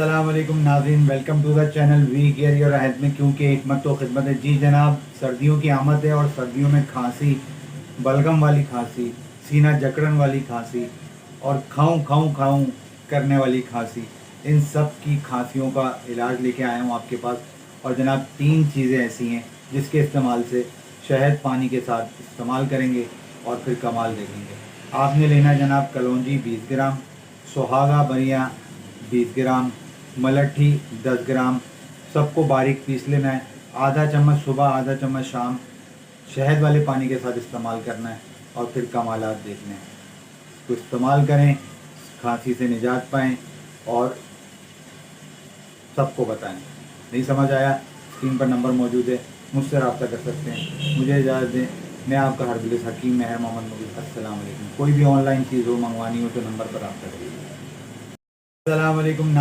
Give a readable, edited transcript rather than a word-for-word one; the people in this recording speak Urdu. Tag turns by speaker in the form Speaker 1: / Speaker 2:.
Speaker 1: السلام علیکم ناظرین، welcome to the channel we care your health میں، کیونکہ حکمت تو خدمت ہے۔ جی جناب، سردیوں کی آمد ہے اور سردیوں میں کھانسی، بلغم والی کھانسی، سینہ جکڑن والی کھانسی اور کھاؤں کھاؤں کھاؤں کرنے والی کھانسی، ان سب کی کھانسیوں کا علاج لے کے آیا ہوں آپ کے پاس۔ اور جناب 3 چیزیں ایسی ہیں جس کے استعمال سے شہد پانی کے ساتھ استعمال کریں گے اور پھر کمال دیکھیں گے۔ آپ نے لینا ہے جناب کلونجی 20 گرام، سہاگا بریا 20 گرام، ملٹھی 10 گرام، سب کو باریک پیس لینا ہے۔ آدھا چمچ صبح، آدھا چمچ شام، شہد والے پانی کے ساتھ استعمال کرنا ہے اور پھر کمالات دیکھنے ہیں۔ اس کو استعمال کریں، کھانسی سے نجات پائیں اور سب کو بتائیں۔ نہیں سمجھ آیا؟ اسکرین پر نمبر موجود ہے، مجھ سے رابطہ کر سکتے ہیں۔ مجھے اجازت دیں، میں آپ کا ہربلس حکیم مہر محمد مغل۔ السلام علیکم۔ کوئی بھی آن لائن چیز ہو، منگوانی ہو تو نمبر پر رابطہ کریے۔ السلام علیکم۔